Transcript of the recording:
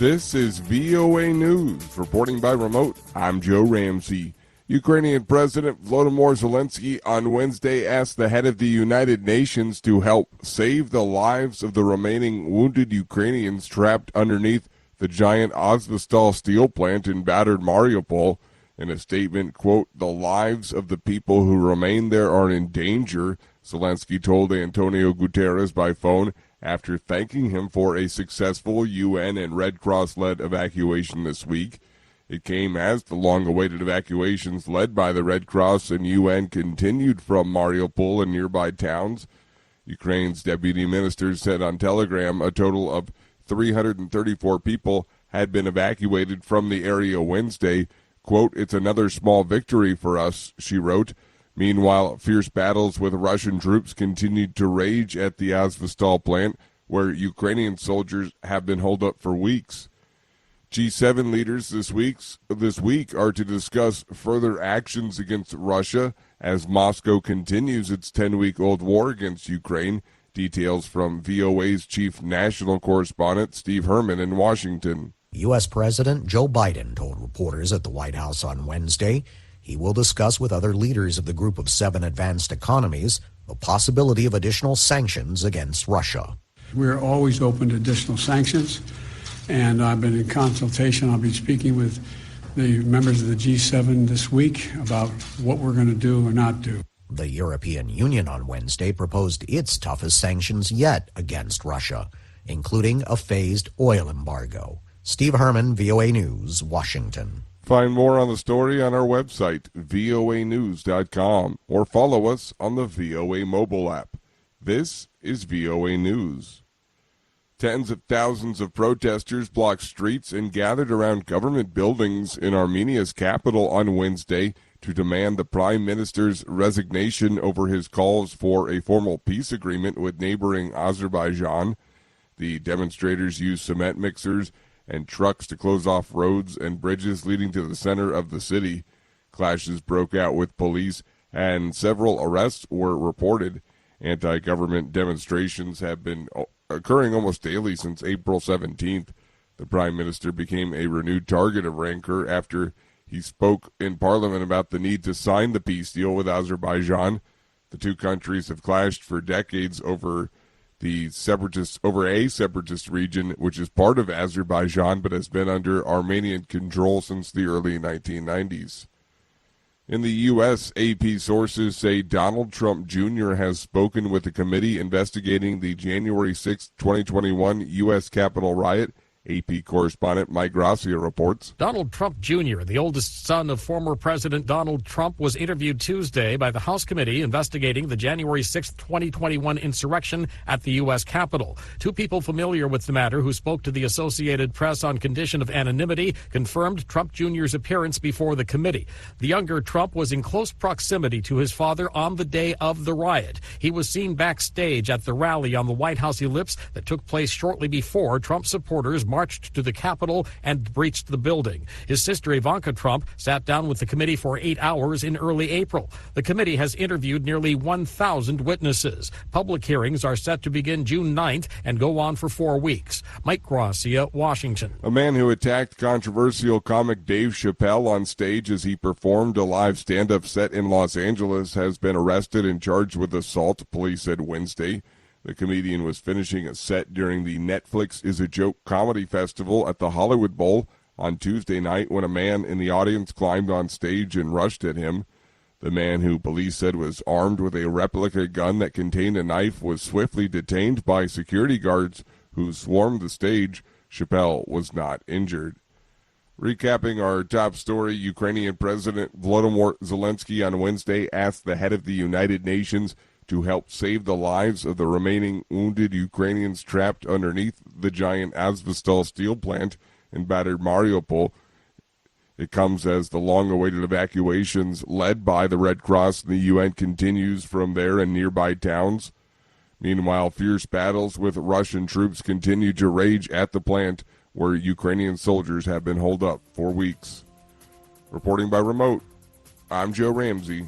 This is VOA News. Reporting by remote, I'm Joe Ramsey. Ukrainian President Volodymyr Zelensky on Wednesday asked the head of the United Nations to help save the lives of the remaining wounded Ukrainians trapped underneath the giant Azovstal steel plant in battered Mariupol. In a statement, quote, "The lives of the people who remain there are in danger," Zelensky told Antonio Guterres by phone after thanking him for a successful UN and Red Cross-led evacuation this week. It came as the long-awaited evacuations led by the Red Cross and UN continued from Mariupol and nearby towns. Ukraine's deputy minister said on Telegram a total of 334 people had been evacuated from the area Wednesday. Quote, "It's another small victory for us," she wrote. Meanwhile, fierce battles with Russian troops continued to rage at the Azovstal plant, where Ukrainian soldiers have been holed up for weeks. G7 leaders this week are to discuss further actions against Russia as Moscow continues its 10-week-old war against Ukraine. Details from VOA's chief national correspondent Steve Herman in Washington. U.S. President Joe Biden told reporters at the White House on Wednesday he will discuss with other leaders of the Group of 7 advanced economies the possibility of additional sanctions against Russia. We're always open to additional sanctions, and I've been in consultation. I'll be speaking with the members of the G7 this week about what we're going to do or not do. The European Union on Wednesday proposed its toughest sanctions yet against Russia, including a phased oil embargo. Steve Herman, VOA News, Washington. Find more on the story on our website, voanews.com, or follow us on the VOA mobile app. This is VOA News. Tens of thousands of protesters blocked streets and gathered around government buildings in Armenia's capital on Wednesday to demand the prime minister's resignation over his calls for a formal peace agreement with neighboring Azerbaijan. The demonstrators used cement mixers and trucks to close off roads and bridges leading to the center of the city. Clashes broke out with police, and several arrests were reported. Anti-government demonstrations have been occurring almost daily since April 17th. The prime minister became a renewed target of rancor after he spoke in parliament about the need to sign the peace deal with Azerbaijan. The two countries have clashed for decades over a separatist region which is part of Azerbaijan but has been under Armenian control since the early 1990s. In the U.S., AP sources say Donald Trump Jr. has spoken with the committee investigating the January 6, 2021 U.S. Capitol riot. AP correspondent Mike Gracia reports. Donald Trump Jr., the oldest son of former President Donald Trump, was interviewed Tuesday by the House committee investigating the January 6, 2021 insurrection at the U.S. Capitol. Two people familiar with the matter who spoke to the Associated Press on condition of anonymity confirmed Trump Jr.'s appearance before the committee. The younger Trump was in close proximity to his father on the day of the riot. He was seen backstage at the rally on the White House ellipse that took place shortly before Trump supporters marched to the Capitol and breached the building. His sister Ivanka Trump sat down with the committee for 8 hours in early April. The committee has interviewed nearly 1,000 witnesses. Public hearings are set to begin June 9th and go on for 4 weeks. Mike Gracia, Washington. A man who attacked controversial comic Dave Chappelle on stage as he performed a live stand-up set in Los Angeles has been arrested and charged with assault, police said Wednesday. The comedian was finishing a set during the Netflix Is a Joke comedy festival at the Hollywood Bowl on Tuesday night when a man in the audience climbed on stage and rushed at him. The man, who police said was armed with a replica gun that contained a knife, was swiftly detained by security guards who swarmed the stage. Chappelle was not injured. Recapping our top story, Ukrainian President Volodymyr Zelensky on Wednesday asked the head of the United Nations to help save the lives of the remaining wounded Ukrainians trapped underneath the giant Azovstal steel plant in battered Mariupol. It comes as the long-awaited evacuations led by the Red Cross and the UN continues from there and nearby towns. Meanwhile, fierce battles with Russian troops continue to rage at the plant where Ukrainian soldiers have been holed up for weeks. Reporting by remote, I'm Joe Ramsey.